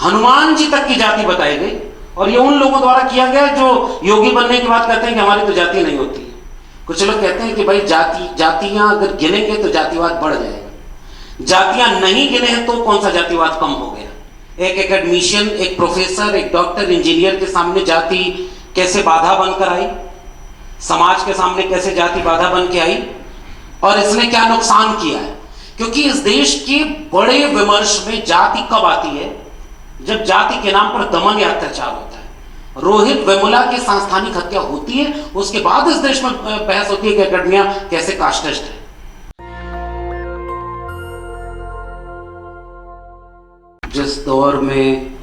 हनुमान जी तक की जाति बताई गई, और ये उन लोगों द्वारा किया गया जो योगी बनने के बाद कहते हैं कि हमारी तो जाति नहीं होती है। कुछ लोग कहते हैं कि भाई जातियां अगर गिनेंगे तो जातिवाद बढ़ जाएगा, जातियां नहीं गिने हैं तो कौन सा जातिवाद कम हो गया। एक एकेडमिशियन, एक प्रोफेसर, एक डॉक्टर, इंजीनियर के सामने जाति कैसे बाधा बनकर आई, समाज के सामने कैसे जाति बाधा बन के आई, और इसने क्या नुकसान किया है। क्योंकि इस देश के बड़े विमर्श में जाति कब आती है, जब जाति के नाम पर दमन या अत्याचार होता है। रोहित वेमुला की सांस्थानिक हत्या होती है, उसके बाद इस देश में बहस होती है कि अकेडमिया कैसे कास्टिस्ट है। जिस दौर में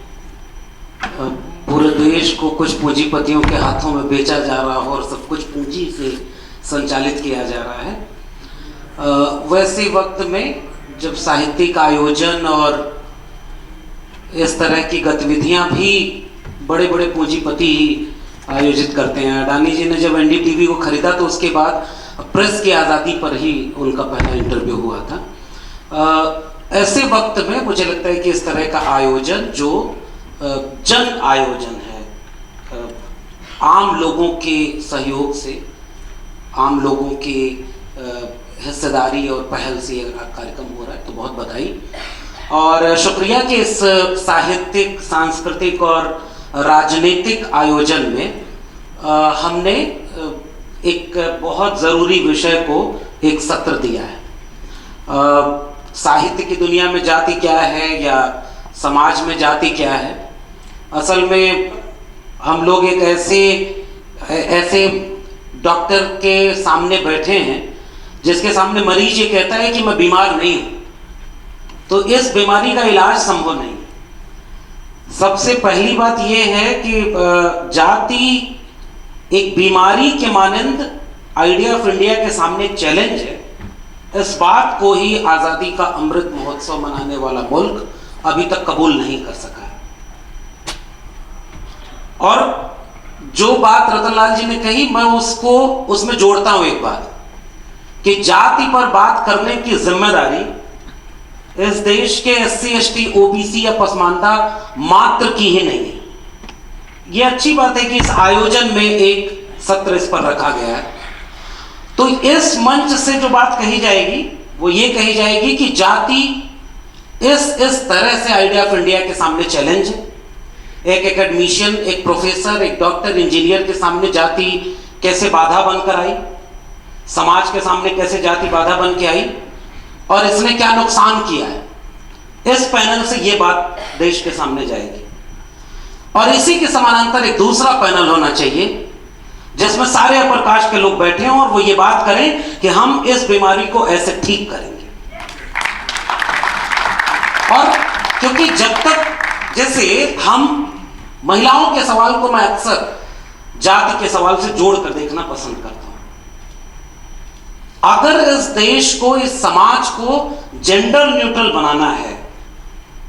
पूरे देश को कुछ पूंजीपतियों के हाथों में बेचा जा रहा हो और सब कुछ पूंजी से संचालित किया जा रहा है, वैसे वक्त में जब साहित्यिक आयोजन और इस तरह की गतिविधियां भी बड़े बड़े पूंजीपति आयोजित करते हैं। अडानी जी ने जब एनडीटीवी को खरीदा तो उसके बाद प्रेस की आज़ादी पर ही उनका पहला इंटरव्यू हुआ था। ऐसे वक्त में मुझे लगता है कि इस तरह का आयोजन जो जन आयोजन है, आम लोगों के सहयोग से, आम लोगों के हिस्सेदारी और पहल से ये कार्यक्रम हो रहा है, तो बहुत बधाई और शुक्रिया कि इस साहित्यिक, सांस्कृतिक और राजनीतिक आयोजन में हमने एक बहुत ज़रूरी विषय को एक सत्र दिया है। साहित्य की दुनिया में जाति क्या है या समाज में जाति क्या है। असल में हम लोग एक ऐसे डॉक्टर के सामने बैठे हैं जिसके सामने मरीज ये कहता है कि मैं बीमार नहीं हूं, तो इस बीमारी का इलाज संभव नहीं। सबसे पहली बात यह है कि जाति एक बीमारी के मानंद आइडिया ऑफ इंडिया के सामने चैलेंज है। इस बात को ही आज़ादी का अमृत महोत्सव मनाने वाला मुल्क अभी तक कबूल नहीं कर सका है। और जो बात रतनलाल जी ने कही, मैं उसमें जोड़ता हूं एक बात कि जाति पर बात करने की जिम्मेदारी इस देश के SC ST OBC या पसमानदा मात्र की ही नहीं है। यह अच्छी बात है कि इस आयोजन में एक सत्र इस पर रखा गया है। तो इस मंच से जो बात कही जाएगी वो ये कही जाएगी कि जाति इस तरह से आइडिया ऑफ इंडिया के सामने चैलेंज है। एक एकेडमिशियन, एक प्रोफेसर, एक डॉक्टर, इंजीनियर के सामने जाति कैसे बाधा बनकर आई, समाज के सामने कैसे जाति बाधा बन के आई, और इसने क्या नुकसान किया है। इस पैनल से यह बात देश के सामने जाएगी। और इसी के समानांतर एक दूसरा पैनल होना चाहिए जिसमें सारे अपर कास्ट के लोग बैठे हों और वो ये बात करें कि हम इस बीमारी को ऐसे ठीक करेंगे। और क्योंकि जब तक, जैसे हम महिलाओं के सवाल को मैं अक्सर जाति के सवाल से जोड़कर देखना पसंद करता हूं। अगर इस देश को, इस समाज को जेंडर न्यूट्रल बनाना है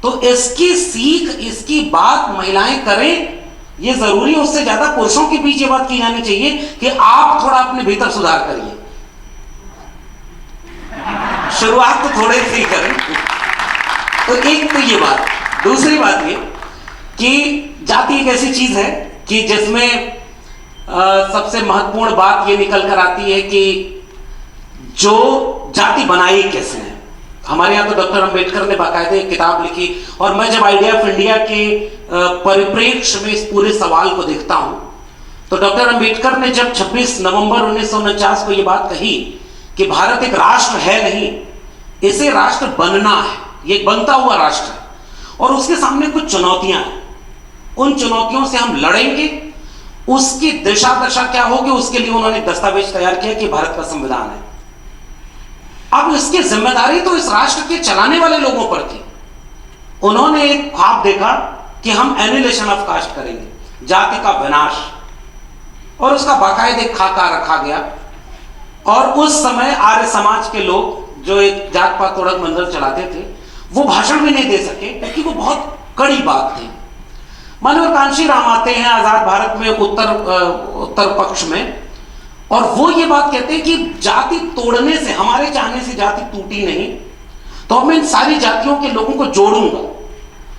तो इसकी सीख, इसकी बात महिलाएं करें, यह जरूरी है। उससे ज्यादा पुरुषों के बीच ये बात की जानी चाहिए कि आप थोड़ा अपने भीतर सुधार करिए। शुरुआत तो थोड़े से ही करें। तो एक तो ये बात, दूसरी बात ये कि जाति एक ऐसी चीज है कि जिसमें सबसे महत्वपूर्ण बात ये निकल कर आती है कि जो जाति बनाई कैसे है। हमारे यहाँ तो डॉक्टर अंबेडकर ने बाकायदे एक किताब लिखी, और मैं जब आइडिया ऑफ इंडिया के परिप्रेक्ष्य में इस पूरे सवाल को देखता हूं तो डॉक्टर अंबेडकर ने जब 26 नवंबर 1949 को यह बात कही कि भारत एक राष्ट्र है नहीं, इसे राष्ट्र बनना है, ये बनता हुआ राष्ट्र है, और उसके सामने कुछ चुनौतियां हैं, उन चुनौतियों से हम लड़ेंगे, उसकी दिशा दशा क्या होगी, उसके लिए उन्होंने दस्तावेज तैयार किया कि भारत का संविधान है। अब इसकी जिम्मेदारी तो इस राष्ट्र के चलाने वाले लोगों पर थी। उन्होंने एक ख्वाब देखा कि हम एनिहिलेशन ऑफ कास्ट करेंगे, जाति का विनाश, और उसका बाकायदे खाका रखा गया। और उस समय आर्य समाज के लोग जो एक जात पात तोड़क मंदिर चलाते थे वो भाषण भी नहीं दे सके क्योंकि वो बहुत कड़ी बात थी। मानव कांशी राम आते हैं आजाद भारत में उत्तर पक्ष में, और वो ये बात कहते हैं कि जाति तोड़ने से, हमारे चाहने से जाति टूटी नहीं, तो मैं इन सारी जातियों के लोगों को जोड़ूंगा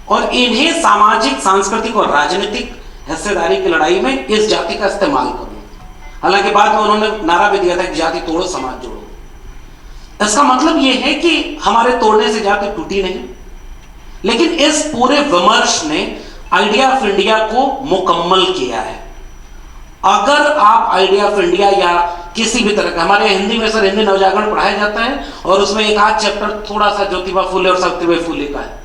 और इन्हें सामाजिक, सांस्कृतिक और राजनीतिक हिस्सेदारी की लड़ाई में इस जाति का इस्तेमाल करूं। हालांकि बाद में उन्होंने नारा भी दिया था कि जाति तोड़ो समाज जोड़ो। इसका मतलब यह है कि हमारे तोड़ने से जाति टूटी नहीं, लेकिन इस पूरे विमर्श ने आइडिया ऑफ इंडिया को मुकम्मल किया है। अगर आप आइडिया ऑफ इंडिया या किसी भी तरह का, हमारे हिंदी में सर हिंदी नवजागरण पढ़ाया जाता है और उसमें एक आध चैप्टर थोड़ा सा ज्योतिबा फुले और सावित्रीबाई फुले का है।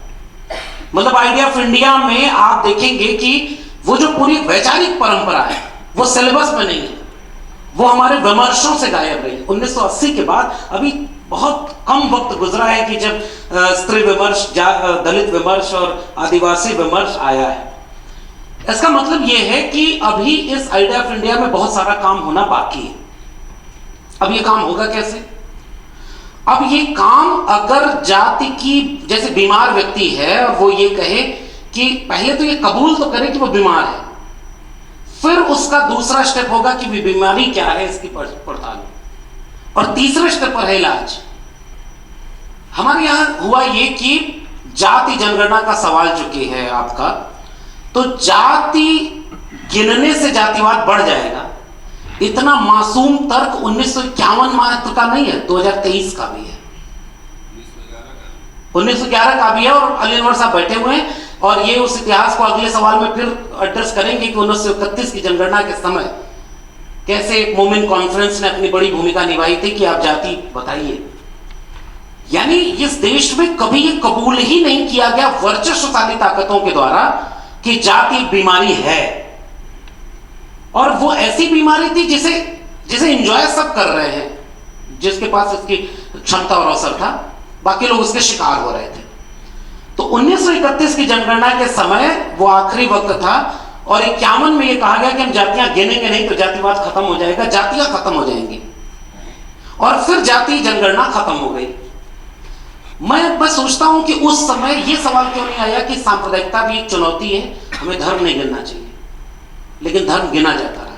मतलब आइडिया ऑफ इंडिया में आप देखेंगे कि वो जो पूरी वैचारिक परंपरा है वो सिलेबस में नहीं है, वो हमारे विमर्शों से गायब रही। 1980 के बाद अभी बहुत कम वक्त गुजरा है कि जब स्त्री विमर्श, दलित विमर्श और आदिवासी विमर्श आया है। इसका मतलब यह है कि अभी इस आइडिया ऑफ इंडिया में बहुत सारा काम होना बाकी है। अब ये काम होगा कैसे? अब ये काम अगर जाति की, जैसे बीमार व्यक्ति है और वो ये कहे कि पहले तो ये कबूल तो करे कि वो बीमार है, फिर उसका दूसरा स्टेप होगा कि बीमारी क्या है इसकी पड़ताल, और तीसरे स्टेप पर है इलाज। हमारे यहां हुआ ये कि जाति जनगणना का सवाल चुकी है आपका, तो जाति गिनने से जातिवाद बढ़ जाएगा, इतना मासूम तर्क 1951 मात्र का नहीं है, 2023 का भी है, 1911 का भी है। और अली अनवर साहब बैठे हुए हैं और ये उस इतिहास को अगले सवाल में फिर एड्रेस करेंगे कि 1931 की जनगणना के समय कैसे एक मोमिन कॉन्फ्रेंस ने अपनी बड़ी भूमिका निभाई थी कि आप जाति बताइए। यानी इस देश में कभी ये कबूल ही नहीं किया गया वर्चस्वशाली ताकतों के द्वारा कि जाति एक बीमारी है, और वो ऐसी बीमारी थी जिसे एंजॉय सब कर रहे हैं, जिसके पास इसकी क्षमता और अवसर था, बाकी लोग उसके शिकार हो रहे थे। तो 1931 की जनगणना के समय वो आखिरी वक्त था और 51 में ये कहा गया कि हम जातियां गिनेंगे नहीं तो जातिवाद खत्म हो जाएगा, जातियां खत्म हो जाएंगी, और फिर जाति जनगणना खत्म हो गई। मैं बस सोचता हूं कि उस समय ये सवाल क्यों नहीं आया कि सांप्रदायिकता भी एक चुनौती है, हमें धर्म नहीं गिनना चाहिए, लेकिन धर्म गिना जाता रहा।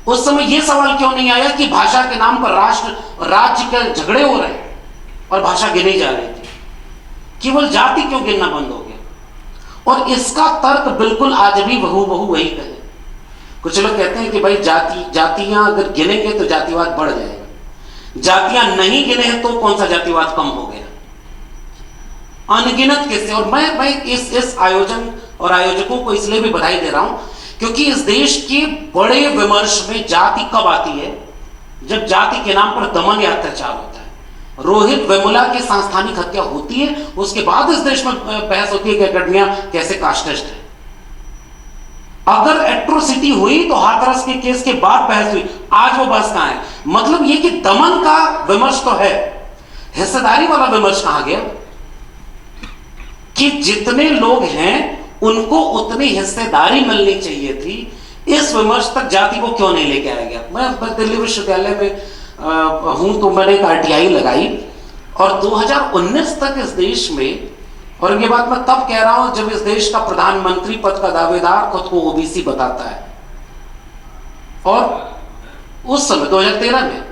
उस समय यह सवाल क्यों नहीं आया कि भाषा के नाम पर राष्ट्र राज्य के झगड़े हो रहे और भाषा गिनी जा रही थी, केवल जाति क्यों गिनना बंद हो गया? और इसका तर्क बिल्कुल आज भी बहू वही कहे। कुछ लोग कहते हैं कि भाई जातियां अगर गिनेंगे तो जातिवाद बढ़ जाएगा, जातियां नहीं गिने हैं तो कौन सा जातिवाद कम हो गया? अनगिनत किस्से। और मैं इस आयोजन और आयोजकों को इसलिए भी बधाई दे रहा हूं क्योंकि इस देश के बड़े विमर्श में जाति कब आती है? जब जाति के नाम पर दमन या अत्याचार होता है। रोहित वेमुला की सांस्थानिक हत्या होती है, उसके बाद इस देश में बहस होती है कि अकेडमिया कैसे कास्टिस्ट है। अगर एट्रोसिटी हुई तो हाथरस के केस के बाद बहस हुई, आज वो बहस कहां है? मतलब ये कि दमन का विमर्श तो है, हिस्सेदारी वाला विमर्श कहां गया? कि जितने लोग हैं उनको उतनी हिस्सेदारी मिलनी चाहिए थी, इस विमर्श तक जाति को क्यों नहीं लेके आया गया? मैं दिल्ली विश्वविद्यालय में हूं तो मैंने एक आरटीआई लगाई और 2019 तक इस देश में, और ये बात मैं तब कह रहा हूं जब इस देश का प्रधानमंत्री पद का दावेदार खुद को ओबीसी बताता है, और उस समय 2013 में,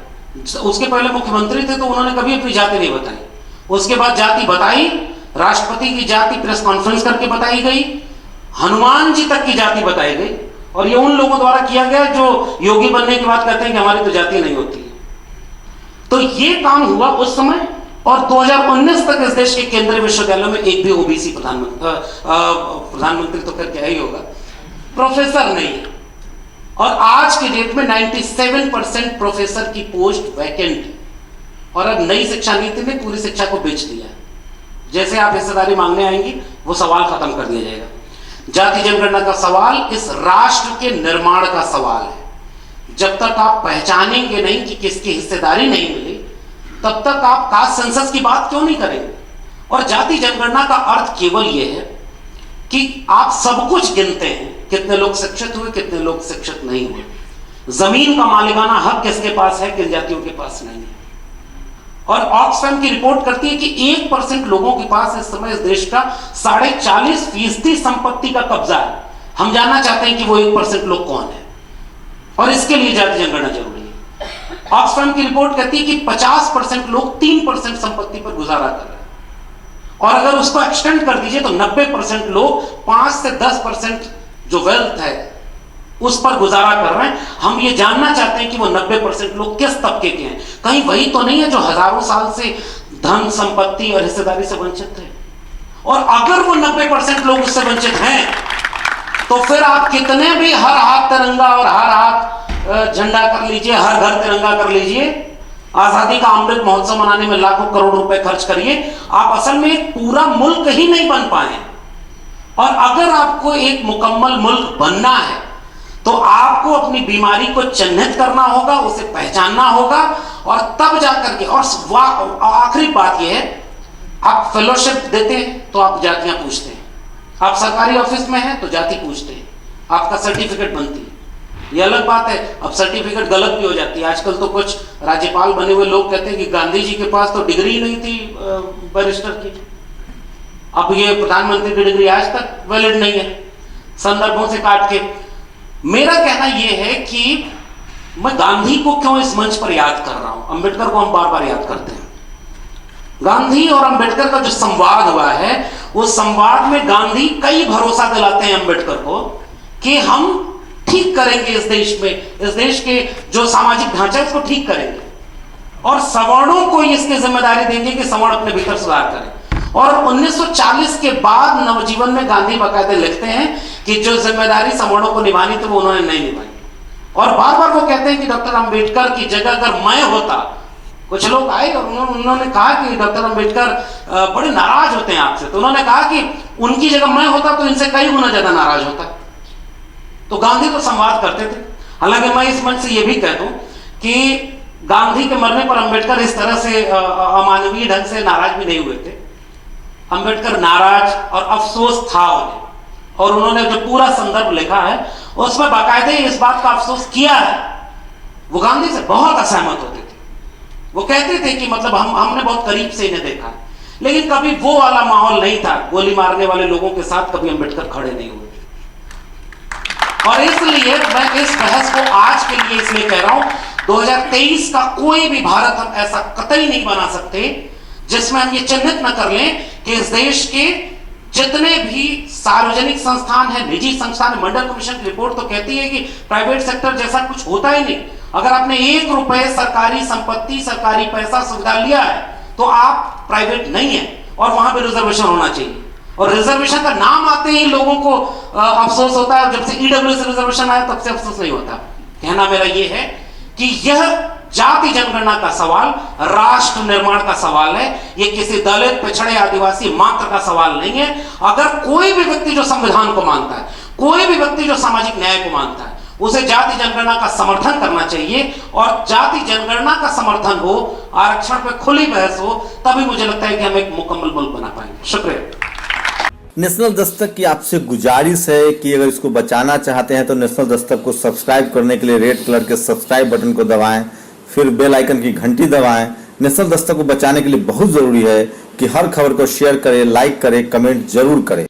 उसके पहले मुख्यमंत्री थे तो उन्होंने कभी अपनी जाति नहीं बताई। उसके बाद जाति बताई, राष्ट्रपति की जाति प्रेस कॉन्फ्रेंस करके बताई गई, हनुमान जी तक की जाति बताई गई, और ये उन लोगों द्वारा किया गया जो योगी बनने के बाद कहते हैं कि हमारी तो जाति नहीं होती है। तो ये काम हुआ उस समय, और 2019 तक इस देश के केंद्रीय विश्वविद्यालयों में एक भी ओबीसी प्रधानमंत्री तो फिर क्या ही होगा, प्रोफेसर नहीं है। और आज के डेट में 97% प्रोफेसर की पोस्ट वैकेंट है, और अब नई शिक्षा नीति ने पूरी शिक्षा को बेच दिया है। जैसे आप हिस्सेदारी मांगने आएंगी वो सवाल खत्म कर दिया जाएगा। जाति जनगणना का सवाल इस राष्ट्र के निर्माण का सवाल है। जब तक आप पहचानेंगे नहीं कि किसकी हिस्सेदारी नहीं मिली, तब तक आप कास्ट सेंसस की बात क्यों नहीं करेंगे? और जाति जनगणना का अर्थ केवल यह है कि आप सब कुछ गिनते हैं, कितने लोग शिक्षित हुए, कितने लोग शिक्षित नहीं हुए, जमीन का मालिकाना हक किसके पास है, किन जातियों के पास नहीं है। और ऑक्सफैम की रिपोर्ट करती है कि 1% लोगों के पास इस समय इस देश का 40.5% संपत्ति का कब्जा है। हम जानना चाहते हैं कि वो 1% लोग कौन है, और इसके लिए जाति जनगणना जरूरी है। ऑक्सफैम की रिपोर्ट कहती है कि 50% लोग 3% संपत्ति पर गुजारा कर रहे हैं, और अगर उसको एक्सटेंड कर दीजिए तो 90% लोग 5 से 10% जो वेल्थ है उस पर गुजारा कर रहे हैं। हम ये जानना चाहते हैं कि वो 90% लोग किस तबके के हैं। कहीं वही तो नहीं है जो हजारों साल से धन संपत्ति और हिस्सेदारी से वंचित थे। और अगर वो 90% लोग उससे वंचित हैं तो फिर आप कितने भी हर हाथ तिरंगा और हर हाथ झंडा कर लीजिए, हर घर तिरंगा कर लीजिए, आजादी का अमृत महोत्सव मनाने में लाखों करोड़ रुपए खर्च करिए, आप असल में एक पूरा मुल्क ही नहीं बन पाए। और अगर आपको एक मुकम्मल मुल्क बनना है तो आपको अपनी बीमारी को चिन्हित करना होगा, उसे पहचानना होगा और तब जाकर के। और आखिरी बात यह है, आप फेलोशिप देते हैं तो आप जातियां पूछते हैं, आप सरकारी ऑफिस में हैं तो जाति पूछते हैं, आपका सर्टिफिकेट बनती है। ये अलग बात है, अब सर्टिफिकेट गलत भी हो जाती है। आजकल तो कुछ राज्यपाल बने हुए लोग कहते हैं कि गांधी जी के पास तो डिग्री नहीं थी बैरिस्टर की, अब ये प्रधानमंत्री की डिग्री आज तक वैलिड नहीं है, संदर्भों से काट के। मेरा कहना यह है कि मैं गांधी को क्यों इस मंच पर याद कर रहा हूं, अंबेडकर को हम बार बार याद करते हैं। गांधी और अंबेडकर का जो संवाद हुआ है, उस संवाद में गांधी कई भरोसा दिलाते हैं अंबेडकर को कि हम ठीक करेंगे इस देश में, इस देश के जो सामाजिक ढांचा है उसको ठीक करेंगे और सवर्णों को इसकी जिम्मेदारी देंगे कि सवर्ण अपने भीतर सुधार करें। और 1940 के बाद नवजीवन में गांधी बाकायदे लिखते हैं कि जो जिम्मेदारी सवर्णों को निभानी थी वो उन्होंने नहीं निभाई। और बार बार वो कहते हैं कि डॉक्टर अंबेडकर की जगह अगर मैं होता, कुछ लोग आए और उन्होंने कहा कि डॉक्टर अंबेडकर बड़े नाराज होते हैं आपसे, तो उन्होंने कहा कि उनकी जगह मैं होता तो इनसे कई गुना ज्यादा नाराज होता। तो गांधी तो संवाद करते थे। हालांकि मैं इस मंच से यह भी कह दूं कि गांधी के मरने पर अंबेडकर इस तरह से अमानवीय ढंग से नाराज भी नहीं हुए थे। अंबेडकर नाराज और अफसोस था उन्हें, और उन्होंने जो पूरा संदर्भ लिखा है उसमें बाकायदे इस बात का अफसोस किया है। वो गांधी से बहुत असहमत होते थे, वो कहते थे कि मतलब हमने बहुत करीब से इन्हें देखा, लेकिन कभी वो वाला माहौल नहीं था। गोली मारने वाले लोगों के साथ कभी अंबेडकर खड़े नहीं हुए। और इसलिए मैं इस बहस को आज के लिए इसलिए कह रहा हूं, 2023 का कोई भी भारत हम ऐसा कतई नहीं बना सकते जिसमें हम ये चिन्हित न कर लें कि इस देश के जितने भी सार्वजनिक संस्थान है, निजी संस्थान है, मंडल कमीशन की रिपोर्ट तो कहती है कि प्राइवेट सेक्टर जैसा कुछ होता ही नहीं। अगर आपने 1 रुपए सरकारी संपत्ति, सरकारी पैसा, सुविधा लिया है तो आप प्राइवेट नहीं है, और वहां पर रिजर्वेशन होना चाहिए। और रिजर्वेशन का नाम आते ही लोगों को अफसोस होता है, जब से ईडब्ल्यूएस रिजर्वेशन आया तब से अफसोस नहीं होता। कहना मेरा यह है कि यह जाति जनगणना का सवाल राष्ट्र निर्माण का सवाल है, यह किसी दलित, पिछड़े, आदिवासी मात्र का सवाल नहीं है। अगर कोई भी व्यक्ति जो संविधान को मानता है, कोई भी व्यक्ति जो सामाजिक न्याय को मानता है, उसे जाति जनगणना का समर्थन करना चाहिए। और जाति जनगणना का समर्थन हो, आरक्षण पर खुली बहस हो, तभी मुझे लगता है कि हम एक मुकम्मल मुल्क बना पाएंगे। शुक्रिया। नेशनल दस्तक की आपसे गुजारिश है कि अगर इसको बचाना चाहते हैं तो नेशनल दस्तक को सब्सक्राइब करने के लिए रेड कलर के सब्सक्राइब बटन को दबाएं, फिर बेल आइकन की घंटी दबाएं। नेशनल दस्तक को बचाने के लिए बहुत जरूरी है कि हर खबर को शेयर करें, लाइक करें, कमेंट जरूर करें।